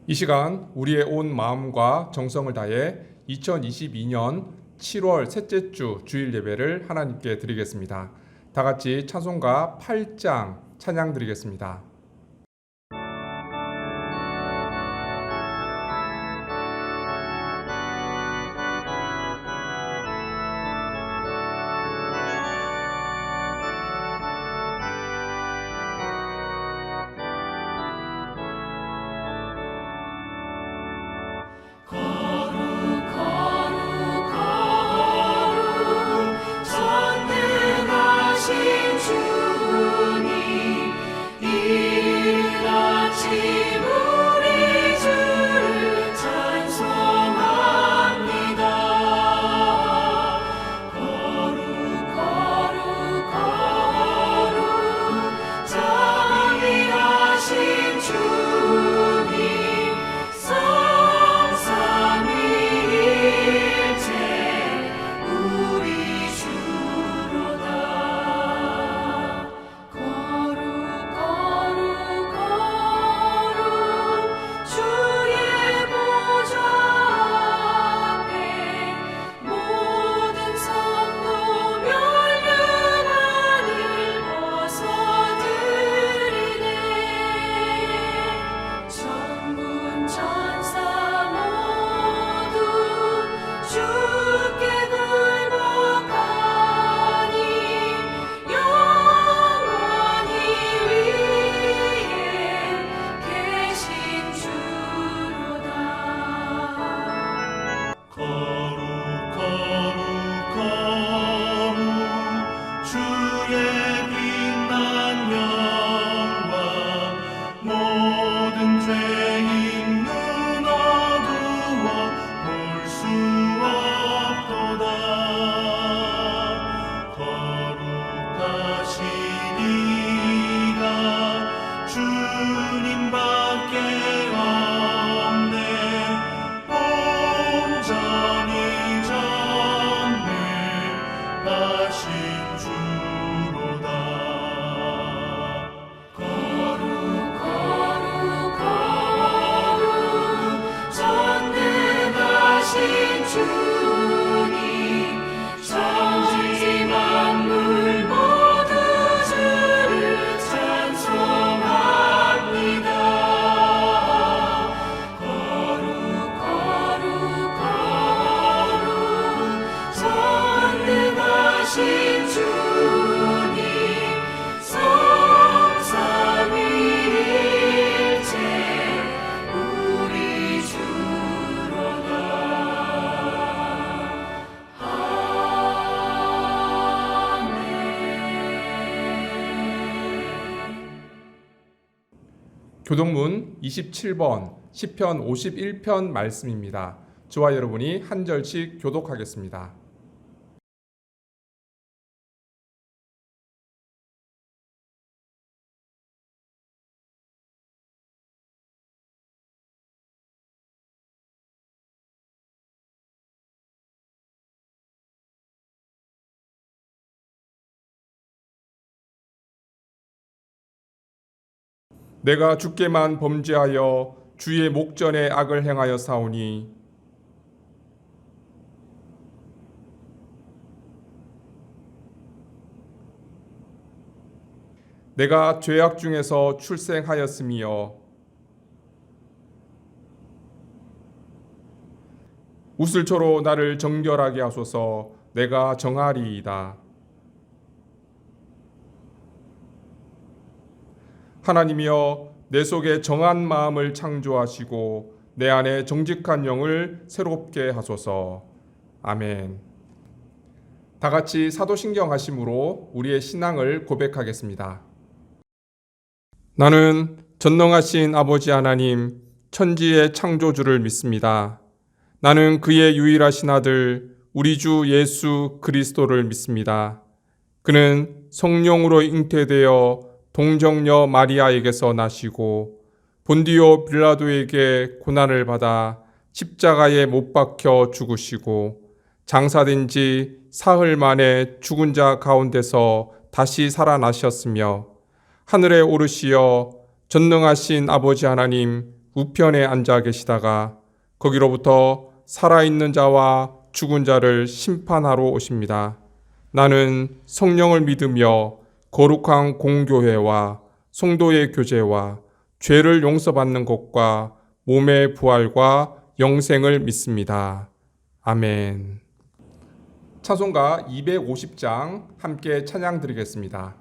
이 시간 우리의 온 마음과 정성을 다해 2022년 7월 셋째 주 주일 예배를 하나님께 드리겠습니다. 다 같이 찬송가 8장 찬양 드리겠습니다. 교동문 27번 시편 51편 말씀입니다. 저와 여러분이 한 절씩 교독하겠습니다. 내가 주께만 범죄하여 주의 목전에 악을 행하여 사오니 내가 죄악 중에서 출생하였으며 우슬초로 나를 정결하게 하소서. 내가 정하리이다. 하나님이여, 내 속에 정한 마음을 창조하시고 내 안에 정직한 영을 새롭게 하소서. 아멘. 다 같이 사도신경 하심으로 우리의 신앙을 고백하겠습니다. 나는 전능하신 아버지 하나님, 천지의 창조주를 믿습니다. 나는 그의 유일하신 아들, 우리 주 예수 그리스도를 믿습니다. 그는 성령으로 잉태되어 동정녀 마리아에게서 나시고 본디오 빌라도에게 고난을 받아 십자가에 못 박혀 죽으시고 장사된 지 사흘 만에 죽은 자 가운데서 다시 살아나셨으며 하늘에 오르시어 전능하신 아버지 하나님 우편에 앉아 계시다가 거기로부터 살아있는 자와 죽은 자를 심판하러 오십니다. 나는 성령을 믿으며 거룩한 공교회와 성도의 교제와 죄를 용서받는 것과 몸의 부활과 영생을 믿습니다. 아멘. 찬송가 250장 함께 찬양 드리겠습니다.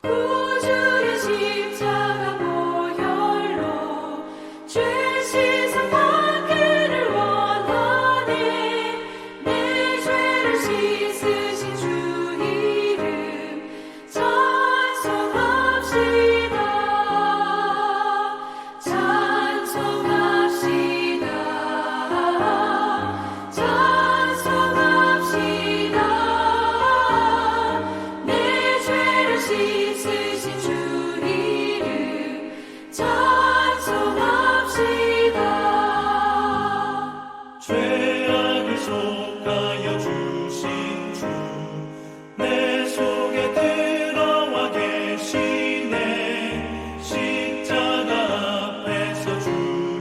구주의 십자가 보혈로 죄 씻음 받기를 원하네. 내 죄를 씻으신 주 이름 찬송합시다. 찬송합시다. 찬송합시다. 내 죄를 씻으신 주 이름 찬송합시다. 죄악을 속하여 주신 주 내 속에 들어와 계시네. 십자가 앞에서 주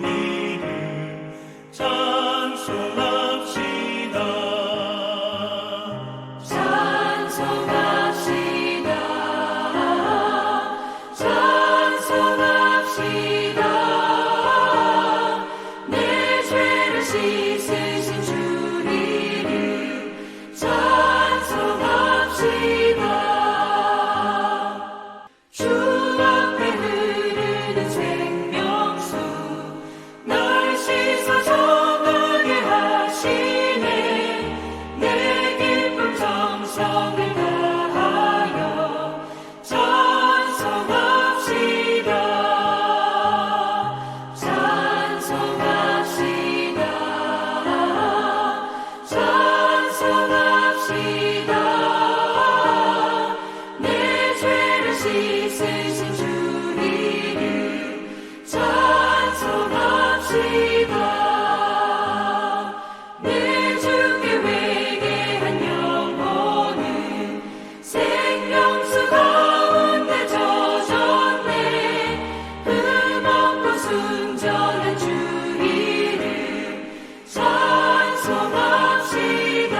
이름 찬송합시다. 찬송합시다. 찬송합시다. 내 죄를 씻으신 주 이름 찬송합시다. 주 앞에 흐르는 생명수 날 씻어 정하게 하시네. 내 기쁨 정성을 다하여 찬송합시다. 찬송합시다. 찬송합시다. 내 죄를 씻으신 주 이름 찬송합시다. 내 주께 회개한 영혼은 생명수 가운데 젖었네. 흠없고 순전한 주 이름 찬송합시다.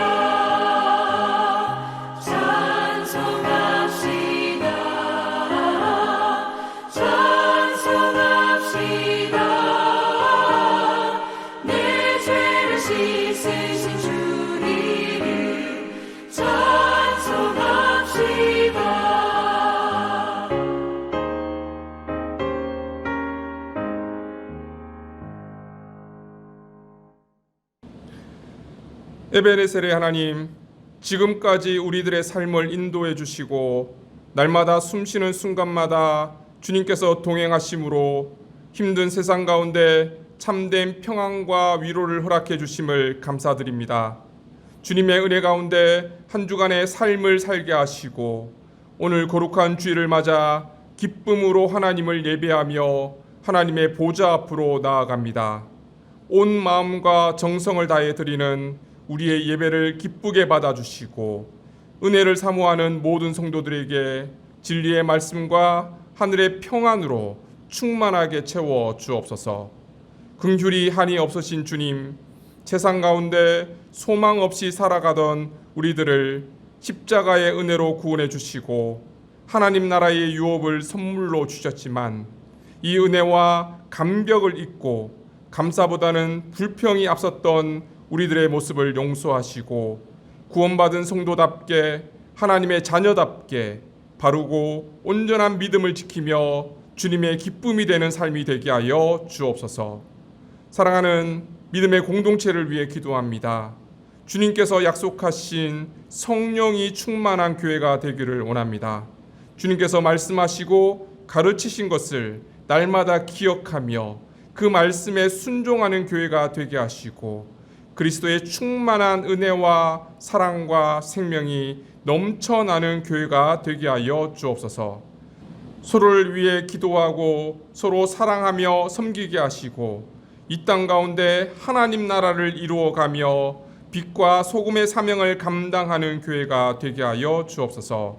찬송합시다. 찬송합시다. 내 죄를 씻으신 주 이름 찬송합시다. 에베네셀의 하나님, 지금까지 우리들의 삶을 인도해 주시고 날마다 숨쉬는 순간마다 주님께서 동행하심으로 힘든 세상 가운데 참된 평안과 위로를 허락해 주심을 감사드립니다. 주님의 은혜 가운데 한 주간의 삶을 살게 하시고 오늘 거룩한 주일을 맞아 기쁨으로 하나님을 예배하며 하나님의 보좌 앞으로 나아갑니다. 온 마음과 정성을 다해 드리는 우리의 예배를 기쁘게 받아주시고 은혜를 사모하는 모든 성도들에게 진리의 말씀과 하늘의 평안으로 충만하게 채워 주옵소서. 긍휼이 한이 없으신 주님, 세상 가운데 소망 없이 살아가던 우리들을 십자가의 은혜로 구원해 주시고 하나님 나라의 유업을 선물로 주셨지만 이 은혜와 감격을 잊고 감사보다는 불평이 앞섰던 우리들의 모습을 용서하시고 구원받은 성도답게 하나님의 자녀답게 바르고 온전한 믿음을 지키며 주님의 기쁨이 되는 삶이 되게 하여 주옵소서. 사랑하는 믿음의 공동체를 위해 기도합니다. 주님께서 약속하신 성령이 충만한 교회가 되기를 원합니다. 주님께서 말씀하시고 가르치신 것을 날마다 기억하며 그 말씀에 순종하는 교회가 되게 하시고 그리스도의 충만한 은혜와 사랑과 생명이 넘쳐나는 교회가 되게 하여 주옵소서. 서로를 위해 기도하고 서로 사랑하며 섬기게 하시고 이 땅 가운데 하나님 나라를 이루어가며 빛과 소금의 사명을 감당하는 교회가 되게 하여 주옵소서.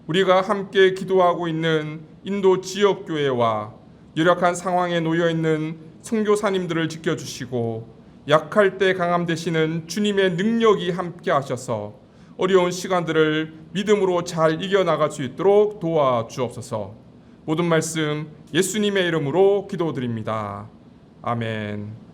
우리가 함께 기도하고 있는 인도 지역 교회와 열악한 상황에 놓여 있는 선교사님들을 지켜주시고 약할 때 강함 되시는 주님의 능력이 함께 하셔서 어려운 시간들을 믿음으로 잘 이겨나갈 수 있도록 도와주옵소서. 모든 말씀 예수님의 이름으로 기도드립니다. 아멘.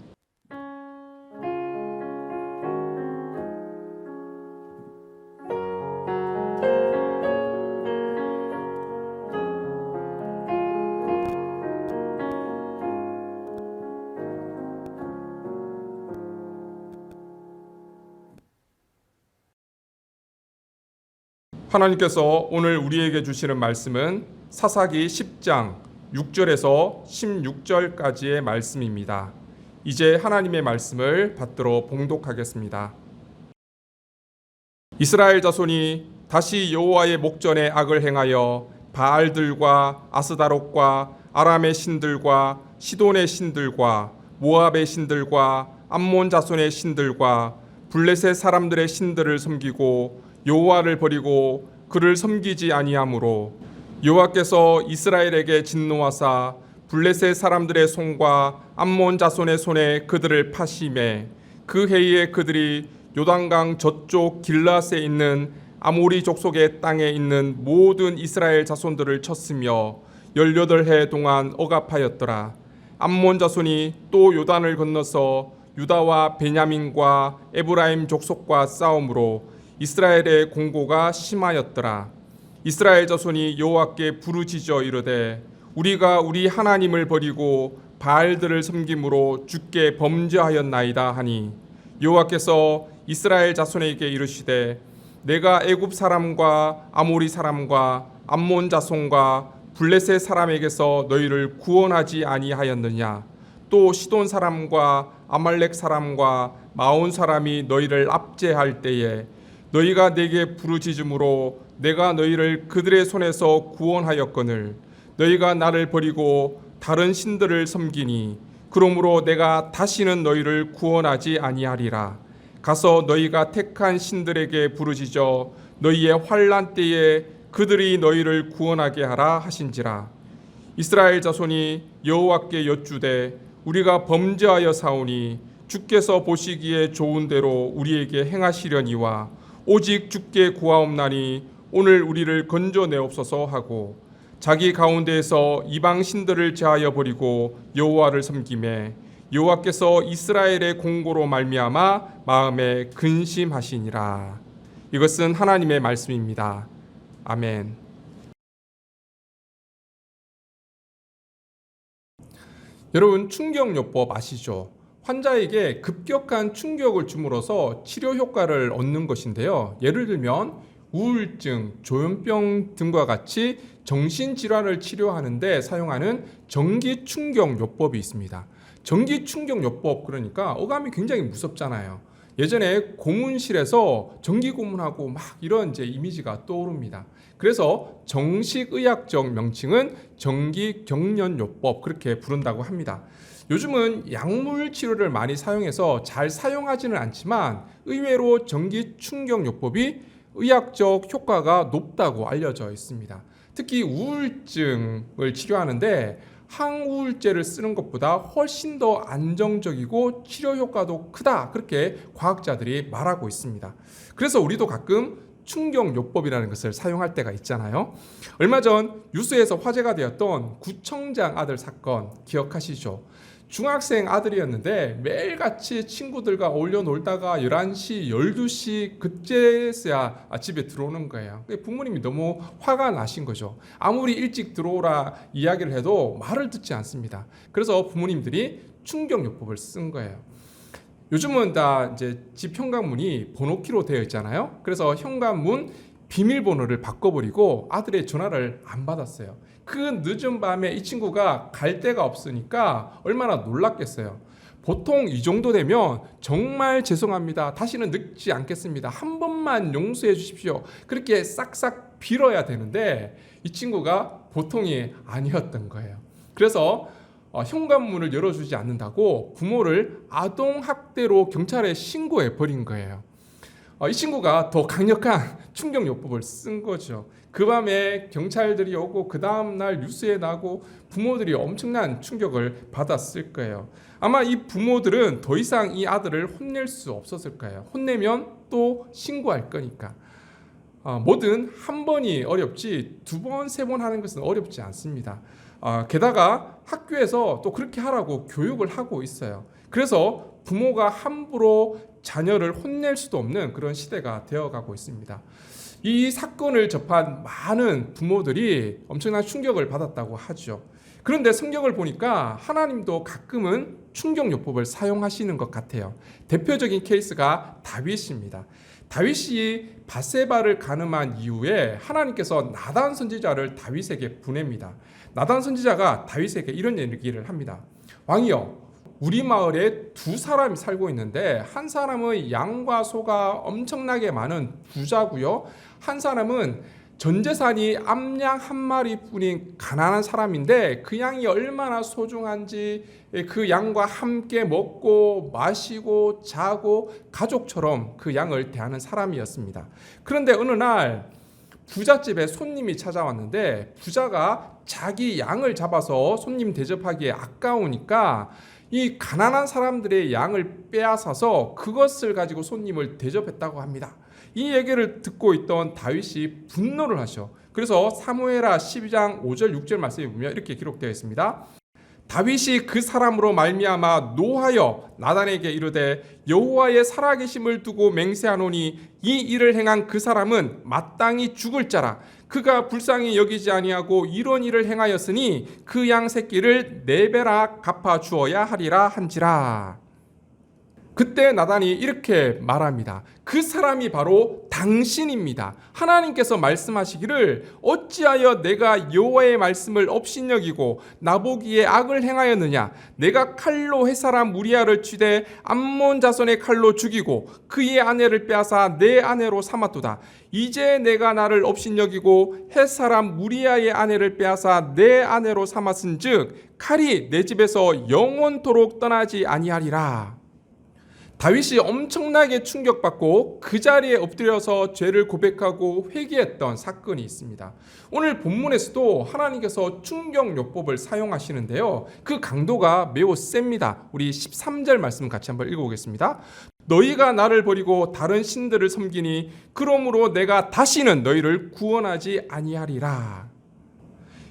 하나님께서 오늘 우리에게 주시는 말씀은 사사기 10장 6절에서 16절까지의 말씀입니다. 이제 하나님의 말씀을 받들어 봉독하겠습니다. 이스라엘 자손이 다시 여호와의 목전에 악을 행하여 바알들과 아스다롯과 아람의 신들과 시돈의 신들과 모압의 신들과 암몬 자손의 신들과 블레셋 사람들의 신들을 섬기고 여호와를 버리고 그를 섬기지 아니하므로 여호와께서 이스라엘에게 진노하사 블레셋 사람들의 손과 암몬 자손의 손에 그들을 파심해 그 해에 그들이 요단강 저쪽 길라앗에 있는 아모리 족속의 땅에 있는 모든 이스라엘 자손들을 쳤으며 18해 동안 억압하였더라. 암몬 자손이 또 요단을 건너서 유다와 베냐민과 에브라임 족속과 싸움으로 이스라엘의 공고가 심하였더라. 이스라엘 자손이 여호와께 부르짖어 이르되 우리가 우리 하나님을 버리고 바알들을 섬김으로 주께 범죄하였나이다 하니 여호와께서 이스라엘 자손에게 이르시되 내가 애굽 사람과 아모리 사람과 암몬 자손과 블레셋 사람에게서 너희를 구원하지 아니하였느냐. 또 시돈 사람과 아말렉 사람과 마온 사람이 너희를 압제할 때에 너희가 내게 부르짖음으로 내가 너희를 그들의 손에서 구원하였거늘 너희가 나를 버리고 다른 신들을 섬기니 그러므로 내가 다시는 너희를 구원하지 아니하리라. 가서 너희가 택한 신들에게 부르짖어 너희의 환난 때에 그들이 너희를 구원하게 하라 하신지라. 이스라엘 자손이 여호와께 여쭈되 우리가 범죄하여 사오니 주께서 보시기에 좋은 대로 우리에게 행하시려니와 오직 주께 구하옵나니 오늘 우리를 건져내옵소서 하고 자기 가운데에서 이방 신들을 제하여 버리고 여호와를 섬기매 여호와께서 이스라엘의 공고로 말미암아 마음에 근심하시니라. 이것은 하나님의 말씀입니다. 아멘. 여러분, 충격요법 아시죠? 환자에게 급격한 충격을 줌으로써 치료 효과를 얻는 것인데요. 예를 들면 우울증, 조현병 등과 같이 정신질환을 치료하는데 사용하는 전기충격요법이 있습니다. 전기충격요법, 그러니까 어감이 굉장히 무섭잖아요. 예전에 고문실에서 전기고문하고 막 이런 이제 이미지가 떠오릅니다. 그래서 정식 의학적 명칭은 전기경련요법, 그렇게 부른다고 합니다. 요즘은 약물 치료를 많이 사용해서 잘 사용하지는 않지만 의외로 전기충격요법이 의학적 효과가 높다고 알려져 있습니다. 특히 우울증을 치료하는데 항우울제를 쓰는 것보다 훨씬 더 안정적이고 치료 효과도 크다, 그렇게 과학자들이 말하고 있습니다. 그래서 우리도 가끔 충격요법이라는 것을 사용할 때가 있잖아요. 얼마 전 뉴스에서 화제가 되었던 구청장 아들 사건 기억하시죠? 중학생 아들이었는데 매일같이 친구들과 어울려 놀다가 11시, 12시 그제서야 집에 들어오는 거예요. 부모님이 너무 화가 나신 거죠. 아무리 일찍 들어오라 이야기를 해도 말을 듣지 않습니다. 그래서 부모님들이 충격요법을 쓴 거예요. 요즘은 다 이제 집 현관문이 번호키로 되어 있잖아요. 그래서 현관문 비밀번호를 바꿔버리고 아들의 전화를 안 받았어요. 그 늦은 밤에 이 친구가 갈 데가 없으니까 얼마나 놀랐겠어요. 보통 이 정도 되면 정말 죄송합니다, 다시는 늦지 않겠습니다, 한 번만 용서해 주십시오, 그렇게 싹싹 빌어야 되는데 이 친구가 보통이 아니었던 거예요. 그래서 현관문을 열어주지 않는다고 부모를 아동학대로 경찰에 신고해 버린 거예요. 이 친구가 더 강력한 충격요법을 쓴 거죠. 그 밤에 경찰들이 오고 그 다음날 뉴스에 나고 부모들이 엄청난 충격을 받았을 거예요. 아마 이 부모들은 더 이상 이 아들을 혼낼 수 없었을 거예요. 혼내면 또 신고할 거니까. 뭐든 한 번이 어렵지 두 번, 세 번 하는 것은 어렵지 않습니다. 게다가 학교에서 또 그렇게 하라고 교육을 하고 있어요. 그래서 부모가 함부로 자녀를 혼낼 수도 없는 그런 시대가 되어가고 있습니다. 이 사건을 접한 많은 부모들이 엄청난 충격을 받았다고 하죠. 그런데 성경을 보니까 하나님도 가끔은 충격요법을 사용하시는 것 같아요. 대표적인 케이스가 다윗입니다. 다윗이 밧세바를 간음한 이후에 하나님께서 나단 선지자를 다윗에게 보냅니다. 나단 선지자가 다윗에게 이런 얘기를 합니다. 왕이여, 우리 마을에 두 사람이 살고 있는데 한 사람은 양과 소가 엄청나게 많은 부자고요. 한 사람은 전 재산이 암양 한 마리뿐인 가난한 사람인데 그 양이 얼마나 소중한지 그 양과 함께 먹고 마시고 자고 가족처럼 그 양을 대하는 사람이었습니다. 그런데 어느 날 부잣집에 손님이 찾아왔는데 부자가 자기 양을 잡아서 손님 대접하기에 아까우니까 이 가난한 사람들의 양을 빼앗아서 그것을 가지고 손님을 대접했다고 합니다. 이 얘기를 듣고 있던 다윗이 분노를 하셔. 그래서 사무엘하 12장 5절 6절 말씀에 보면 이렇게 기록되어 있습니다. 다윗이 그 사람으로 말미암아 노하여 나단에게 이르되 여호와의 살아계심을 두고 맹세하노니 이 일을 행한 그 사람은 마땅히 죽을 자라. 그가 불쌍히 여기지 아니하고 이런 일을 행하였으니 그 양 새끼를 네 배나 갚아 주어야 하리라 한지라. 그때 나단이 이렇게 말합니다. 그 사람이 바로 당신입니다. 하나님께서 말씀하시기를 어찌하여 내가 여호와의 말씀을 업신여기고 나보기에 악을 행하였느냐. 내가 칼로 햇사람 우리아를 치되 암몬 자손의 칼로 죽이고 그의 아내를 빼앗아 내 아내로 삼았도다. 이제 내가 나를 업신여기고 햇사람 우리아의 아내를 빼앗아 내 아내로 삼았은즉 칼이 내 집에서 영원토록 떠나지 아니하리라. 다윗이 엄청나게 충격받고 그 자리에 엎드려서 죄를 고백하고 회개했던 사건이 있습니다. 오늘 본문에서도 하나님께서 충격요법을 사용하시는데요. 그 강도가 매우 셉니다. 우리 13절 말씀 같이 한번 읽어보겠습니다. 너희가 나를 버리고 다른 신들을 섬기니 그러므로 내가 다시는 너희를 구원하지 아니하리라.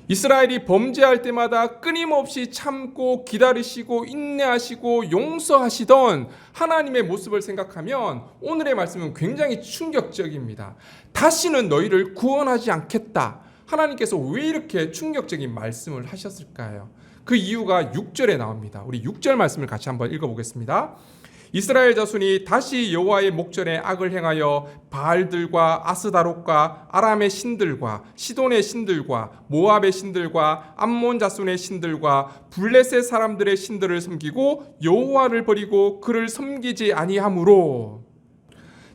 이스라엘이 범죄할 때마다 끊임없이 참고 기다리시고 인내하시고 용서하시던 하나님의 모습을 생각하면 오늘의 말씀은 굉장히 충격적입니다. 다시는 너희를 구원하지 않겠다. 하나님께서 왜 이렇게 충격적인 말씀을 하셨을까요? 그 이유가 6절에 나옵니다. 우리 6절 말씀을 같이 한번 읽어보겠습니다. 이스라엘 자손이 다시 여호와의 목전에 악을 행하여 바알들과 아스다롯과 아람의 신들과 시돈의 신들과 모압의 신들과 암몬 자손의 신들과 블레셋 사람들의 신들을 섬기고 여호와를 버리고 그를 섬기지 아니하므로.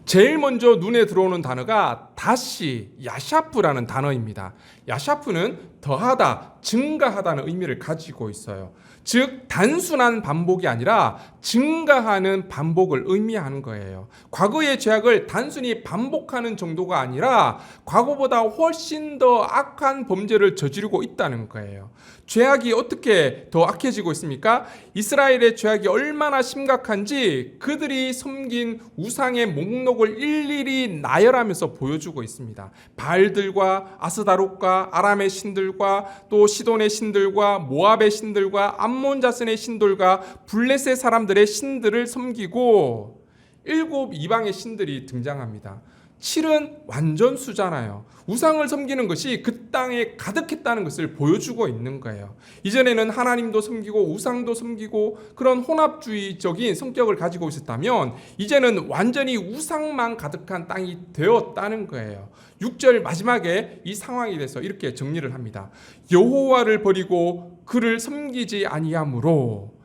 제일 먼저 눈에 들어오는 단어가 다시 야샤프라는 단어입니다. 야샤프는 더하다, 증가하다는 의미를 가지고 있어요. 즉 단순한 반복이 아니라 증가하는 반복을 의미하는 거예요. 과거의 죄악을 단순히 반복하는 정도가 아니라 과거보다 훨씬 더 악한 범죄를 저지르고 있다는 거예요. 죄악이 어떻게 더 악해지고 있습니까? 이스라엘의 죄악이 얼마나 심각한지 그들이 섬긴 우상의 목록을 일일이 나열하면서 보여주고 있습니다. 바알들과 아스다롯과 아람의 신들과 또 시돈의 신들과 모압의 신들과 암몬 자손의 신들과 블레셋 사람들의 신들을 섬기고 7 이방의 신들이 등장합니다. 7은 완전수잖아요. 우상을 섬기는 것이 그 땅에 가득했다는 것을 보여주고 있는 거예요. 이전에는 하나님도 섬기고 우상도 섬기고 그런 혼합주의적인 성격을 가지고 있었다면 이제는 완전히 우상만 가득한 땅이 되었다는 거예요. 6절 마지막에 이 상황에 대해서 이렇게 정리를 합니다. 여호와를 버리고 그를 섬기지 아니하므로.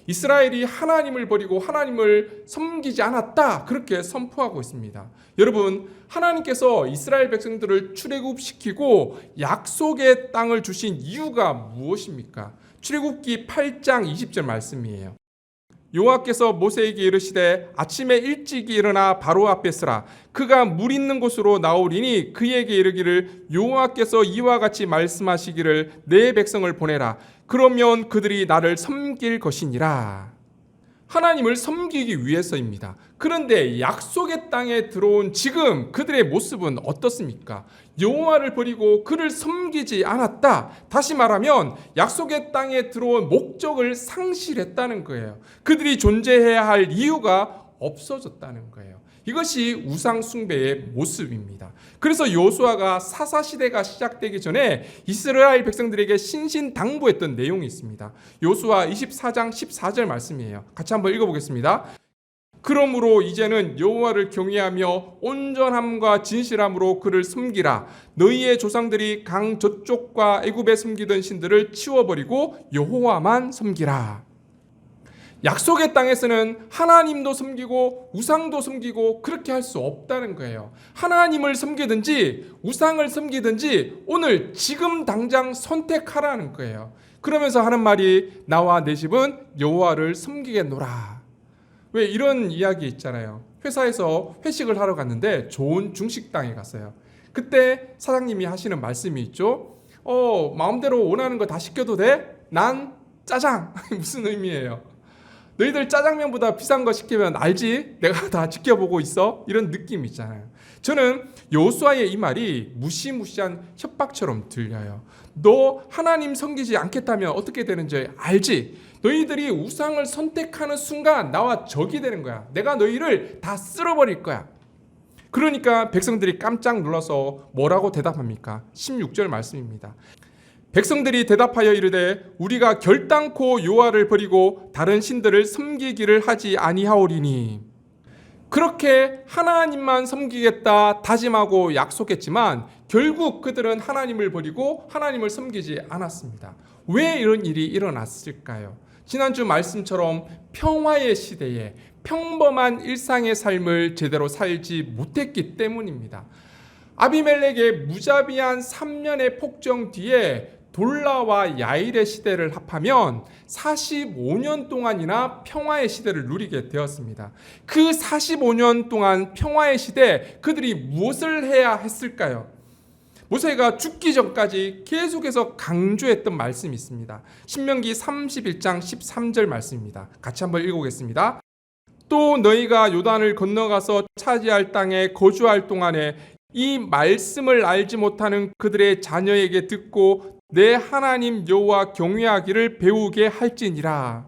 이스라엘이 하나님을 버리고 하나님을 섬기지 않았다, 그렇게 선포하고 있습니다. 여러분, 하나님께서 이스라엘 백성들을 출애굽시키고 약속의 땅을 주신 이유가 무엇입니까? 출애굽기 8장 20절 말씀이에요. 여호와께서 모세에게 이르시되 아침에 일찍 일어나 바로 앞에 서라. 그가 물 있는 곳으로 나오리니 그에게 이르기를 여호와께서 이와 같이 말씀하시기를 내 백성을 보내라. 그러면 그들이 나를 섬길 것이니라. 하나님을 섬기기 위해서입니다. 그런데 약속의 땅에 들어온 지금 그들의 모습은 어떻습니까? 여호와를 버리고 그를 섬기지 않았다. 다시 말하면 약속의 땅에 들어온 목적을 상실했다는 거예요. 그들이 존재해야 할 이유가 없어졌다는 거예요. 이것이 우상 숭배의 모습입니다. 그래서 여호수아가 사사 시대가 시작되기 전에 이스라엘 백성들에게 신신당부했던 내용이 있습니다. 여호수아 24장 14절 말씀이에요. 같이 한번 읽어보겠습니다. 그러므로 이제는 여호와를 경외하며 온전함과 진실함으로 그를 섬기라. 너희의 조상들이 강 저쪽과 애굽에 섬기던 신들을 치워버리고 여호와만 섬기라. 약속의 땅에서는 하나님도 섬기고 우상도 섬기고 그렇게 할 수 없다는 거예요. 하나님을 섬기든지 우상을 섬기든지 오늘 지금 당장 선택하라는 거예요. 그러면서 하는 말이 나와 내 집은 여호와를 섬기겠노라. 왜 이런 이야기 있잖아요. 회사에서 회식을 하러 갔는데 좋은 중식당에 갔어요. 그때 사장님이 하시는 말씀이 있죠. 마음대로 원하는 거 다 시켜도 돼? 난 짜장. 무슨 의미예요? 너희들 짜장면보다 비싼 거 시키면 알지? 내가 다 지켜보고 있어? 이런 느낌 있잖아요. 저는 여호수아의 이 말이 무시무시한 협박처럼 들려요. 너 하나님 섬기지 않겠다면 어떻게 되는지 알지? 너희들이 우상을 선택하는 순간 나와 적이 되는 거야. 내가 너희를 다 쓸어버릴 거야. 그러니까 백성들이 깜짝 놀라서 뭐라고 대답합니까? 16절 말씀입니다. 백성들이 대답하여 이르되 우리가 결단코 여호와를 버리고 다른 신들을 섬기기를 하지 아니하오리니. 그렇게 하나님만 섬기겠다 다짐하고 약속했지만 결국 그들은 하나님을 버리고 하나님을 섬기지 않았습니다. 왜 이런 일이 일어났을까요? 지난주 말씀처럼 평화의 시대에 평범한 일상의 삶을 제대로 살지 못했기 때문입니다. 아비멜렉의 무자비한 3년의 폭정 뒤에 돌라와 야일의 시대를 합하면 45년 동안이나 평화의 시대를 누리게 되었습니다. 그 45년 동안 평화의 시대 그들이 무엇을 해야 했을까요? 모세가 죽기 전까지 계속해서 강조했던 말씀이 있습니다. 신명기 31장 13절 말씀입니다. 같이 한번 읽어보겠습니다. 또 너희가 요단을 건너가서 차지할 땅에 거주할 동안에 이 말씀을 알지 못하는 그들의 자녀에게 듣고 내 하나님 여호와 경외하기를 배우게 할지니라.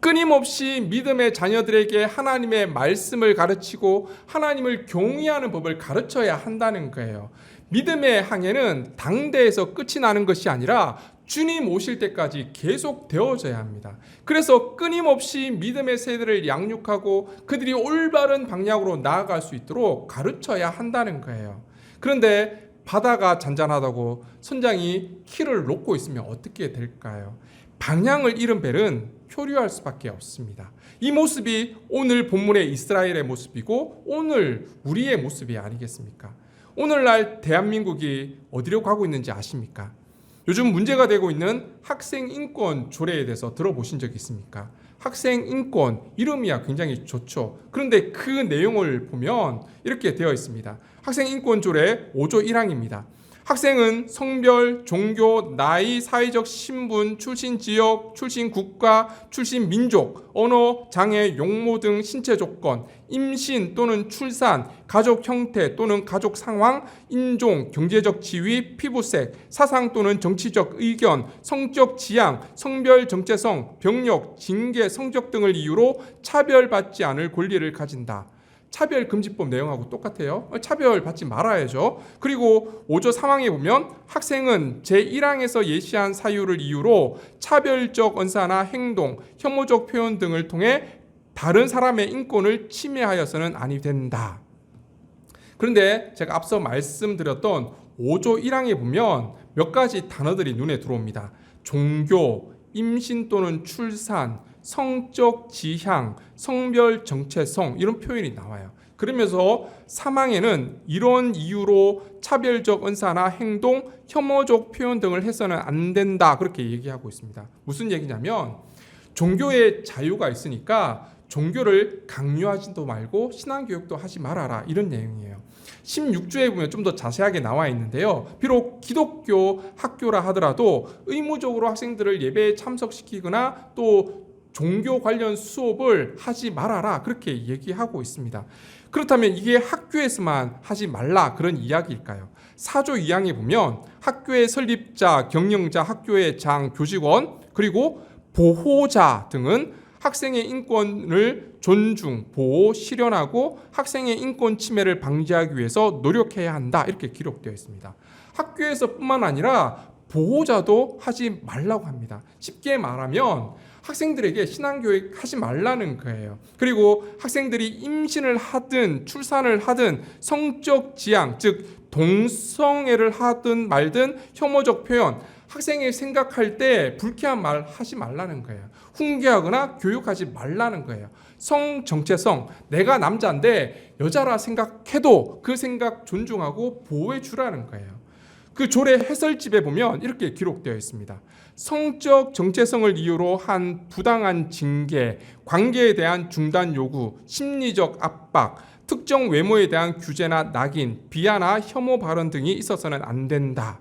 끊임없이 믿음의 자녀들에게 하나님의 말씀을 가르치고 하나님을 경외하는 법을 가르쳐야 한다는 거예요. 믿음의 항해는 당대에서 끝이 나는 것이 아니라 주님 오실 때까지 계속 되어져야 합니다. 그래서 끊임없이 믿음의 세대를 양육하고 그들이 올바른 방향으로 나아갈 수 있도록 가르쳐야 한다는 거예요. 그런데 바다가 잔잔하다고 선장이 키를 놓고 있으면 어떻게 될까요? 방향을 잃은 배는 표류할 수밖에 없습니다. 이 모습이 오늘 본문의 이스라엘의 모습이고 오늘 우리의 모습이 아니겠습니까? 오늘날 대한민국이 어디로 가고 있는지 아십니까? 요즘 문제가 되고 있는 학생 인권 조례에 대해서 들어보신 적 있습니까? 학생 인권 이름이야 굉장히 좋죠. 그런데 그 내용을 보면 이렇게 되어 있습니다. 학생 인권 조례 5조 1항입니다. 학생은 성별, 종교, 나이, 사회적 신분, 출신 지역, 출신 국가, 출신 민족, 언어, 장애, 용모 등 신체 조건, 임신 또는 출산, 가족 형태 또는 가족 상황, 인종, 경제적 지위, 피부색, 사상 또는 정치적 의견, 성적 지향, 성별 정체성, 병력, 징계, 성적 등을 이유로 차별받지 않을 권리를 가진다. 차별금지법 내용하고 똑같아요. 차별받지 말아야죠. 그리고 5조 3항에 보면 학생은 제1항에서 예시한 사유를 이유로 차별적 언사나 행동, 혐오적 표현 등을 통해 다른 사람의 인권을 침해하여서는 아니 된다. 그런데 제가 앞서 말씀드렸던 5조 1항에 보면 몇 가지 단어들이 눈에 들어옵니다. 종교, 임신 또는 출산, 성적 지향, 성별 정체성 이런 표현이 나와요. 그러면서 3항에는 이런 이유로 차별적 은사나 행동, 혐오적 표현 등을 해서는 안 된다 그렇게 얘기하고 있습니다. 무슨 얘기냐면 종교의 자유가 있으니까 종교를 강요하지도 말고 신앙교육도 하지 말아라 이런 내용이에요. 16조에 보면 좀 더 자세하게 나와 있는데요. 비록 기독교 학교라 하더라도 의무적으로 학생들을 예배에 참석시키거나 또 종교 관련 수업을 하지 말아라 그렇게 얘기하고 있습니다. 그렇다면 이게 학교에서만 하지 말라 그런 이야기일까요? 4조 2항에 보면 학교의 설립자, 경영자, 학교의 장, 교직원 그리고 보호자 등은 학생의 인권을 존중, 보호, 실현하고 학생의 인권 침해를 방지하기 위해서 노력해야 한다 이렇게 기록되어 있습니다. 학교에서뿐만 아니라 보호자도 하지 말라고 합니다. 쉽게 말하면 학생들에게 신앙교육 하지 말라는 거예요. 그리고 학생들이 임신을 하든 출산을 하든 성적 지향, 즉 동성애를 하든 말든 혐오적 표현, 학생이 생각할 때 불쾌한 말 하지 말라는 거예요. 훈계하거나 교육하지 말라는 거예요. 성 정체성, 내가 남자인데 여자라 생각해도 그 생각 존중하고 보호해 주라는 거예요. 그 조례 해설집에 보면 이렇게 기록되어 있습니다. 성적 정체성을 이유로 한 부당한 징계, 관계에 대한 중단 요구, 심리적 압박, 특정 외모에 대한 규제나 낙인, 비하나 혐오 발언 등이 있어서는 안 된다.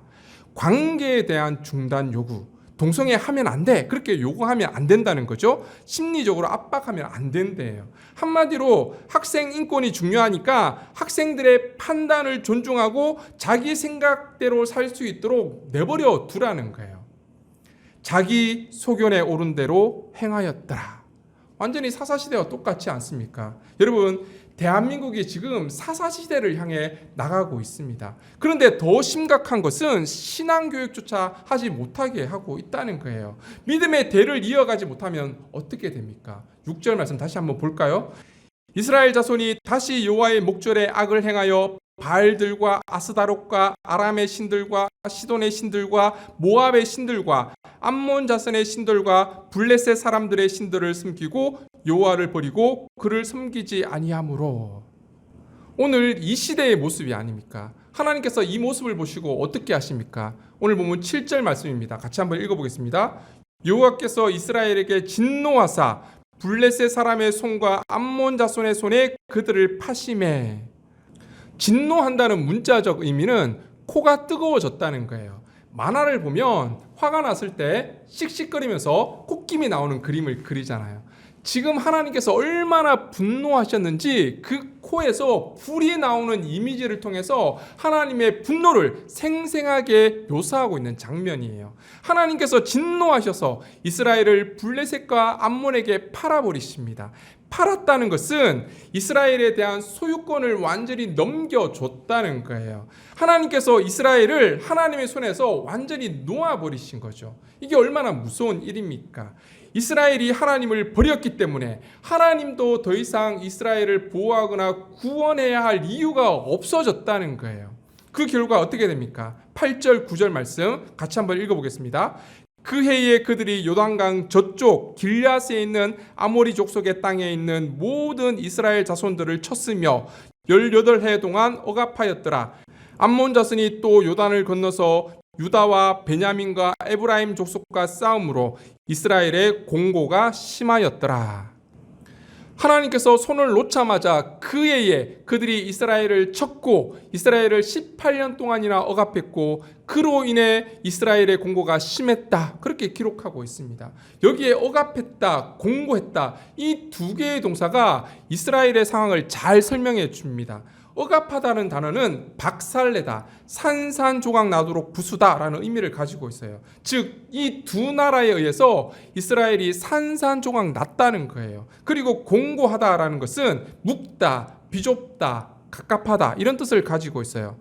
관계에 대한 중단 요구, 동성애 하면 안 돼. 그렇게 요구하면 안 된다는 거죠. 심리적으로 압박하면 안 된대요. 한마디로 학생 인권이 중요하니까 학생들의 판단을 존중하고 자기 생각대로 살 수 있도록 내버려 두라는 거예요. 자기 소견에 오른 대로 행하였더라. 완전히 사사시대와 똑같지 않습니까? 여러분, 대한민국이 지금 사사시대를 향해 나가고 있습니다. 그런데 더 심각한 것은 신앙교육조차 하지 못하게 하고 있다는 거예요. 믿음의 대를 이어가지 못하면 어떻게 됩니까? 6절 말씀 다시 한번 볼까요? 이스라엘 자손이 다시 여호와의 목전에 악을 행하여 바알들과 아스다롯과 아람의 신들과 시돈의 신들과 모압의 신들과 암몬 자손의 신들과 블레셋 사람들의 신들을 숨기고 여호와를 버리고 그를 섬기지 아니하므로. 오늘 이 시대의 모습이 아닙니까? 하나님께서 이 모습을 보시고 어떻게 하십니까? 오늘 보면 7절 말씀입니다. 같이 한번 읽어보겠습니다. 여호와께서 이스라엘에게 진노하사 블레셋 사람의 손과 암몬 자손의 손에 그들을 파심해. 진노한다는 문자적 의미는 코가 뜨거워졌다는 거예요. 만화를 보면 화가 났을 때 씩씩거리면서 콧김이 나오는 그림을 그리잖아요. 지금 하나님께서 얼마나 분노하셨는지 그 코에서 불이 나오는 이미지를 통해서 하나님의 분노를 생생하게 묘사하고 있는 장면이에요. 하나님께서 진노하셔서 이스라엘을 블레셋과 암몬에게 팔아버리십니다. 팔았다는 것은 이스라엘에 대한 소유권을 완전히 넘겨줬다는 거예요. 하나님께서 이스라엘을 하나님의 손에서 완전히 놓아버리신 거죠. 이게 얼마나 무서운 일입니까? 이스라엘이 하나님을 버렸기 때문에 하나님도 더 이상 이스라엘을 보호하거나 구원해야 할 이유가 없어졌다는 거예요. 그 결과 어떻게 됩니까? 8절 9절 말씀 같이 한번 읽어보겠습니다. 그 해에 그들이 요단강 저쪽 길앗에 있는 아모리 족속의 땅에 있는 모든 이스라엘 자손들을 쳤으며 18해 동안 억압하였더라. 암몬 자손이 또 요단을 건너서 유다와 베냐민과 에브라임 족속과 싸움으로 이스라엘의 공고가 심하였더라. 하나님께서 손을 놓자마자 그 해에 그들이 이스라엘을 쳤고 이스라엘을 18년 동안이나 억압했고 그로 인해 이스라엘의 공고가 심했다. 그렇게 기록하고 있습니다. 여기에 억압했다, 공고했다 이 두 개의 동사가 이스라엘의 상황을 잘 설명해 줍니다. 억압하다는 단어는 박살내다, 산산조각 나도록 부수다라는 의미를 가지고 있어요. 즉, 이 두 나라에 의해서 이스라엘이 산산조각 났다는 거예요. 그리고 공고하다라는 것은 묵다, 비좁다, 갑갑하다 이런 뜻을 가지고 있어요.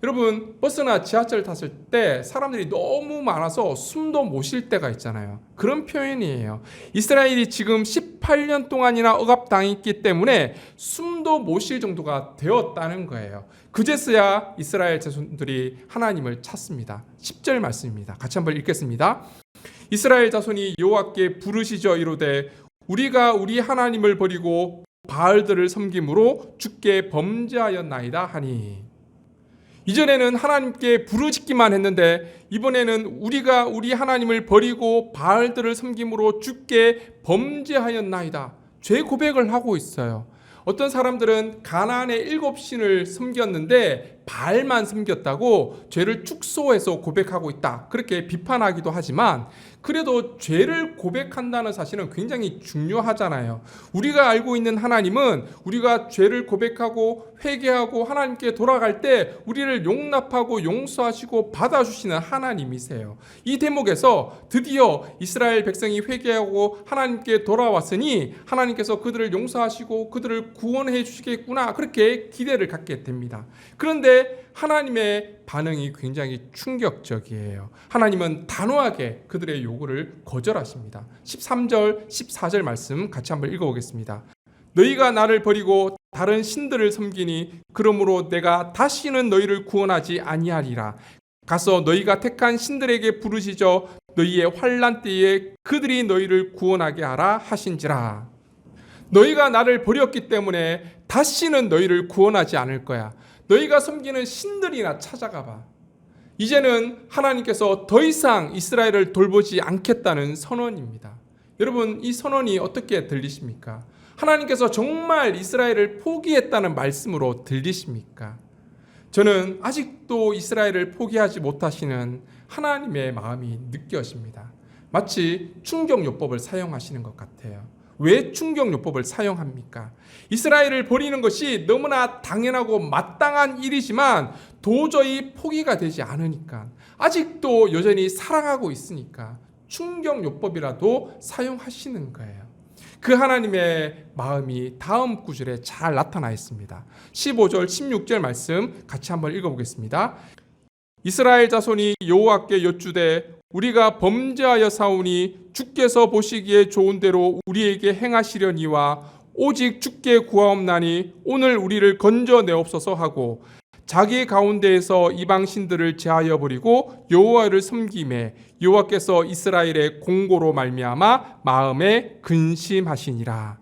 여러분, 버스나 지하철 탔을 때 사람들이 너무 많아서 숨도 못 쉴 때가 있잖아요. 그런 표현이에요. 이스라엘이 지금 18년 동안이나 억압당했기 때문에 숨도 못 쉴 정도가 되었다는 거예요. 그제서야 이스라엘 자손들이 하나님을 찾습니다. 10절 말씀입니다. 같이 한번 읽겠습니다. 이스라엘 자손이 여호와께 부르시져 이르되 우리가 우리 하나님을 버리고 바알들을 섬김으로 주께 범죄하였나이다 하니. 이전에는 하나님께 부르짖기만 했는데 이번에는 우리가 우리 하나님을 버리고 바알들을 섬김으로 주께 범죄하였나이다. 죄 고백을 하고 있어요. 어떤 사람들은 가나안의 7신을 섬겼는데 바알만 섬겼다고 죄를 축소해서 고백하고 있다. 그렇게 비판하기도 하지만 그래도 죄를 고백한다는 사실은 굉장히 중요하잖아요. 우리가 알고 있는 하나님은 우리가 죄를 고백하고 회개하고 하나님께 돌아갈 때 우리를 용납하고 용서하시고 받아주시는 하나님이세요. 이 대목에서 드디어 이스라엘 백성이 회개하고 하나님께 돌아왔으니 하나님께서 그들을 용서하시고 그들을 구원해 주시겠구나, 그렇게 기대를 갖게 됩니다. 그런데 하나님의 반응이 굉장히 충격적이에요. 하나님은 단호하게 그들의 요구를 거절하십니다. 13절, 14절 말씀 같이 한번 읽어보겠습니다. 너희가 나를 버리고 다른 신들을 섬기니 그러므로 내가 다시는 너희를 구원하지 아니하리라. 가서 너희가 택한 신들에게 부르시죠. 너희의 환난 때에 그들이 너희를 구원하게 하라 하신지라. 너희가 나를 버렸기 때문에 다시는 너희를 구원하지 않을 거야. 너희가 섬기는 신들이나 찾아가 봐. 이제는 하나님께서 더 이상 이스라엘을 돌보지 않겠다는 선언입니다. 여러분, 이 선언이 어떻게 들리십니까? 하나님께서 정말 이스라엘을 포기했다는 말씀으로 들리십니까? 저는 아직도 이스라엘을 포기하지 못하시는 하나님의 마음이 느껴집니다. 마치 충격요법을 사용하시는 것 같아요. 왜 충격요법을 사용합니까? 이스라엘을 버리는 것이 너무나 당연하고 마땅한 일이지만 도저히 포기가 되지 않으니까, 아직도 여전히 사랑하고 있으니까 충격요법이라도 사용하시는 거예요. 그 하나님의 마음이 다음 구절에 잘 나타나 있습니다. 15절, 16절 말씀 같이 한번 읽어보겠습니다. 이스라엘 자손이 여호와께 여쭈되 우리가 범죄하여 사오니 주께서 보시기에 좋은 대로 우리에게 행하시려니와 오직 주께 구하옵나니 오늘 우리를 건져내옵소서 하고 자기 가운데에서 이방 신들을 제하여 버리고 여호와를 섬김에 여호와께서 이스라엘의 공고로 말미암아 마음에 근심하시니라.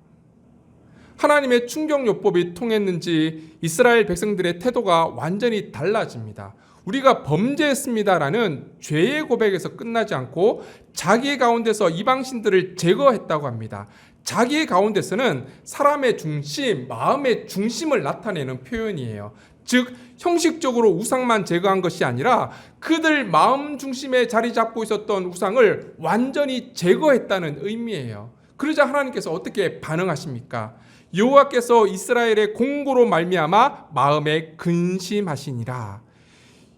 하나님의 충격요법이 통했는지 이스라엘 백성들의 태도가 완전히 달라집니다. 우리가 범죄했습니다라는 죄의 고백에서 끝나지 않고 자기 가운데서 이방신들을 제거했다고 합니다. 자기 가운데서는 사람의 중심, 마음의 중심을 나타내는 표현이에요. 즉 형식적으로 우상만 제거한 것이 아니라 그들 마음 중심에 자리 잡고 있었던 우상을 완전히 제거했다는 의미예요. 그러자 하나님께서 어떻게 반응하십니까? 여호와께서 이스라엘의 공고로 말미암아 마음에 근심하시니라.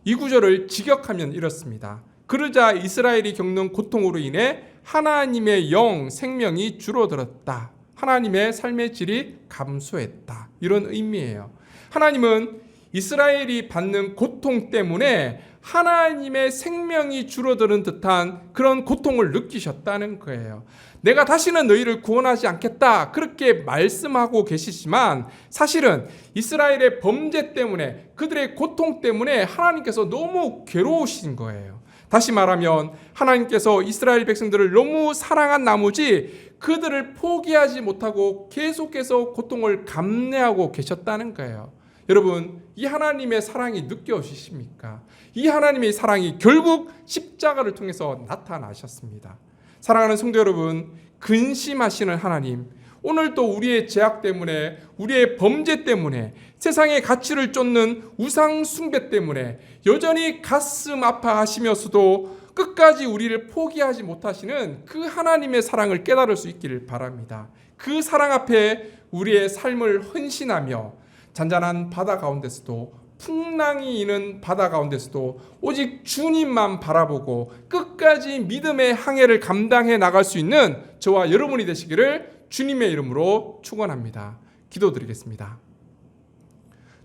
이 구절을 직역하면 이렇습니다. 그러자 이스라엘이 겪는 고통으로 인해 하나님의 영, 생명이 줄어들었다. 하나님의 삶의 질이 감소했다. 이런 의미예요. 하나님은 이스라엘이 받는 고통 때문에 하나님의 생명이 줄어드는 듯한 그런 고통을 느끼셨다는 거예요. 내가 다시는 너희를 구원하지 않겠다, 그렇게 말씀하고 계시지만 사실은 이스라엘의 범죄 때문에, 그들의 고통 때문에 하나님께서 너무 괴로우신 거예요. 다시 말하면 하나님께서 이스라엘 백성들을 너무 사랑한 나머지 그들을 포기하지 못하고 계속해서 고통을 감내하고 계셨다는 거예요. 여러분, 이 하나님의 사랑이 느껴지십니까? 이 하나님의 사랑이 결국 십자가를 통해서 나타나셨습니다. 사랑하는 성도 여러분, 근심하시는 하나님, 오늘도 우리의 죄악 때문에, 우리의 범죄 때문에, 세상의 가치를 쫓는 우상 숭배 때문에 여전히 가슴 아파하시면서도 끝까지 우리를 포기하지 못하시는 그 하나님의 사랑을 깨달을 수 있기를 바랍니다. 그 사랑 앞에 우리의 삶을 헌신하며 잔잔한 바다 가운데서도, 풍랑이 있는 바다 가운데서도 오직 주님만 바라보고 끝까지 믿음의 항해를 감당해 나갈 수 있는 저와 여러분이 되시기를 주님의 이름으로 축원합니다. 기도드리겠습니다.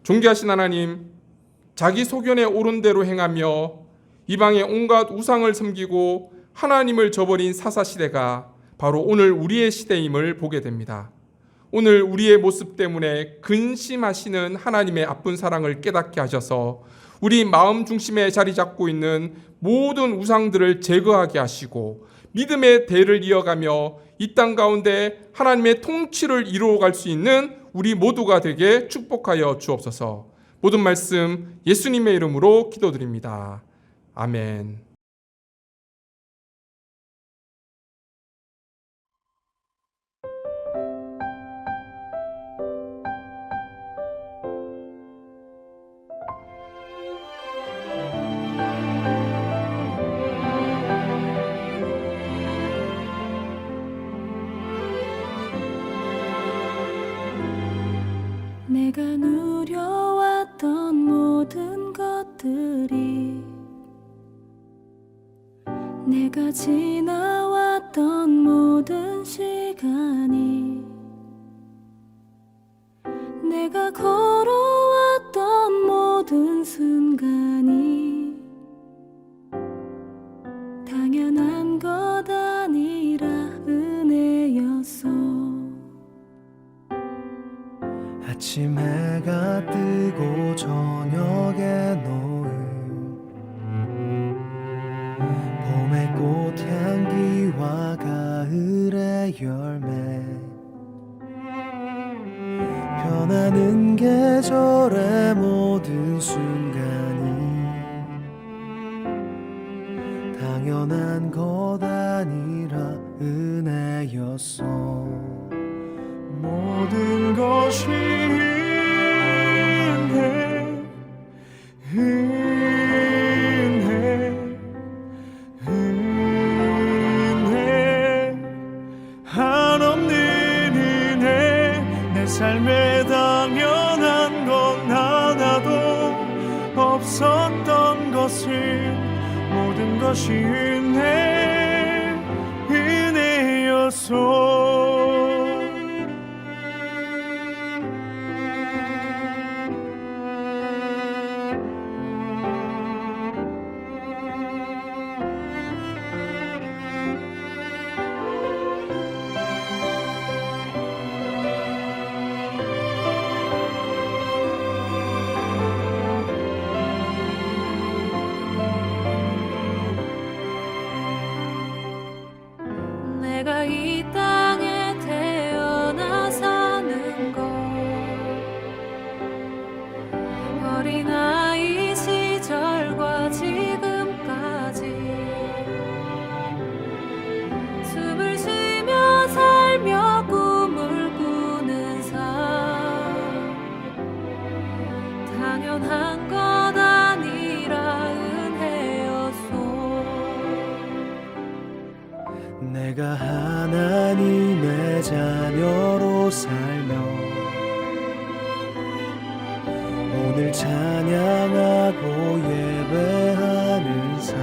존귀하신 하나님, 자기 소견에 옳은 대로 행하며 이방의 온갖 우상을 섬기고 하나님을 저버린 사사시대가 바로 오늘 우리의 시대임을 보게 됩니다. 오늘 우리의 모습 때문에 근심하시는 하나님의 아픈 사랑을 깨닫게 하셔서 우리 마음 중심에 자리 잡고 있는 모든 우상들을 제거하게 하시고 믿음의 대를 이어가며 이 땅 가운데 하나님의 통치를 이루어갈 수 있는 우리 모두가 되게 축복하여 주옵소서. 모든 말씀 예수님의 이름으로 기도드립니다. 아멘. 내가 누려왔던 모든 것들이, 내가 지나왔던 모든 시간이, 내가 걸어왔던 모든 순간이 당연한 것 아니라 은혜였어. 아침 해가 뜨고 저녁에 노을, 봄의 꽃향기와 가을의 열매, 변하는 계절의 모든 순간이 당연한 것 아니라 은혜였어. 모든 것이 은혜 한없는 은혜. 내 삶에 당연한 건 하나도 없었던 것을 모든 것이 은혜였어. 내가 이 땅에 태어나 사는 것, 어린아이 시절과 지금까지 숨을 쉬며 살며 꿈을 꾸는 삶, 당연한 것 아니라 내가 하나님의 자녀로 살며 오늘 찬양하고 예배하는 삶,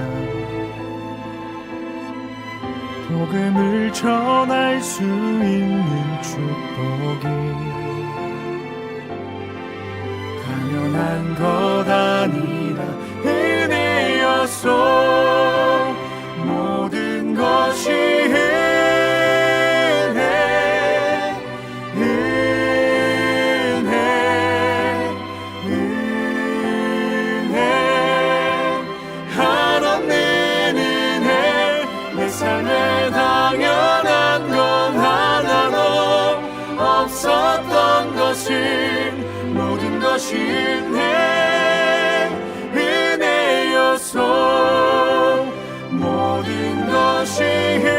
복음을 전할 수 있는 축복이 당연한 것 아니라 은혜였어. 모든 것이 은혜 한없는 은혜. 내 삶에 당연한 건 하나도 없었던 것을 모든 것이 은혜였어. 모든 것이 은혜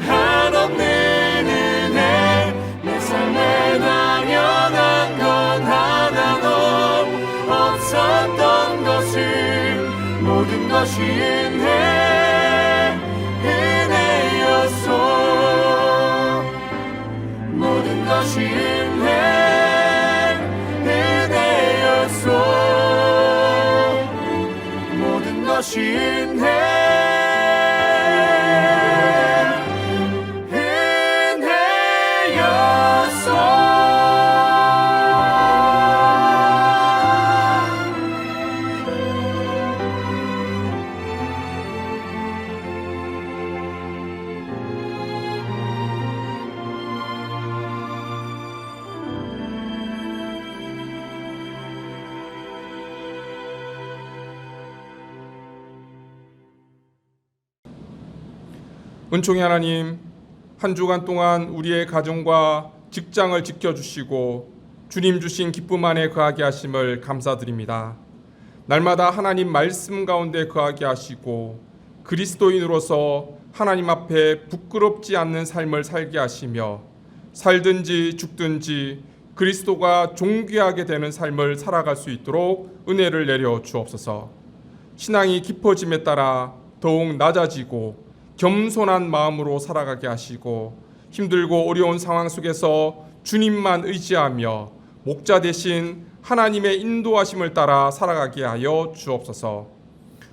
한없는 은혜. 내 삶에 당연한 건 하나도 없었던 것을 모든 것이 은혜였어. 모든 것이 은혜였어. 모든 것이 은혜였어. 은총의 하나님, 한 주간 동안 우리의 가정과 직장을 지켜주시고 주님 주신 기쁨 안에 거하게 하심을 감사드립니다. 날마다 하나님 말씀 가운데 거하게 하시고 그리스도인으로서 하나님 앞에 부끄럽지 않는 삶을 살게 하시며 살든지 죽든지 그리스도가 존귀하게 되는 삶을 살아갈 수 있도록 은혜를 내려 주옵소서. 신앙이 깊어짐에 따라 더욱 낮아지고 겸손한 마음으로 살아가게 하시고 힘들고 어려운 상황 속에서 주님만 의지하며 목자 대신 하나님의 인도하심을 따라 살아가게 하여 주옵소서.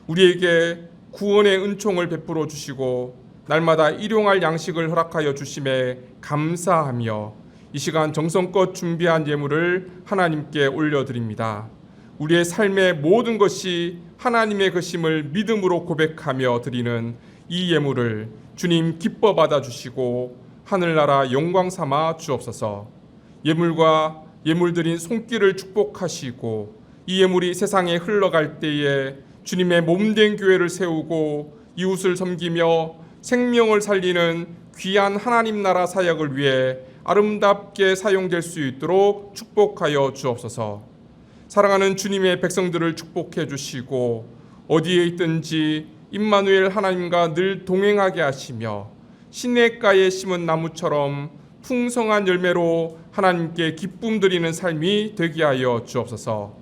우리에게 구원의 은총을 베풀어 주시고 날마다 일용할 양식을 허락하여 주심에 감사하며 이 시간 정성껏 준비한 예물을 하나님께 올려드립니다. 우리의 삶의 모든 것이 하나님의 것임을 믿음으로 고백하며 드리는 이 예물을 주님 기뻐 받아주시고 하늘나라 영광 삼아 주옵소서. 예물과 예물 드린 손길을 축복하시고 이 예물이 세상에 흘러갈 때에 주님의 몸된 교회를 세우고 이웃을 섬기며 생명을 살리는 귀한 하나님 나라 사역을 위해 아름답게 사용될 수 있도록 축복하여 주옵소서. 사랑하는 주님의 백성들을 축복해 주시고 어디에 있든지 임마누엘 하나님과 늘 동행하게 하시며 시냇가에 심은 나무처럼 풍성한 열매로 하나님께 기쁨 드리는 삶이 되게 하여 주옵소서.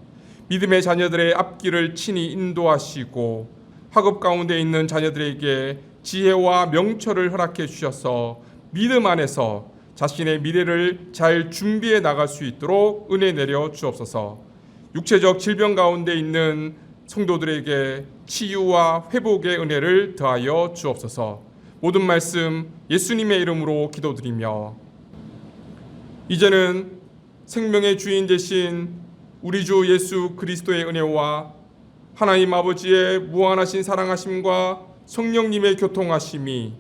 믿음의 자녀들의 앞길을 친히 인도하시고 학업 가운데 있는 자녀들에게 지혜와 명철을 허락해 주셔서 믿음 안에서 자신의 미래를 잘 준비해 나갈 수 있도록 은혜 내려 주옵소서. 육체적 질병 가운데 있는 성도들에게 치유와 회복의 은혜를 더하여 주옵소서. 모든 말씀 예수님의 이름으로 기도드리며 이제는 생명의 주인 되신 우리 주 예수 그리스도의 은혜와 하나님 아버지의 무한하신 사랑하심과 성령님의 교통하심이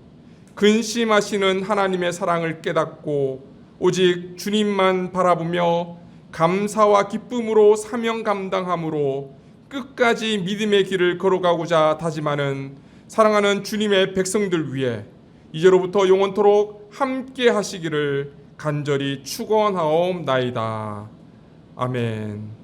근심하시는 하나님의 사랑을 깨닫고 오직 주님만 바라보며 감사와 기쁨으로 사명 감당함으로 끝까지 믿음의 길을 걸어가고자 다짐하는 사랑하는 주님의 백성들 위해 이제로부터 영원토록 함께 하시기를 간절히 축원하옵나이다. 아멘.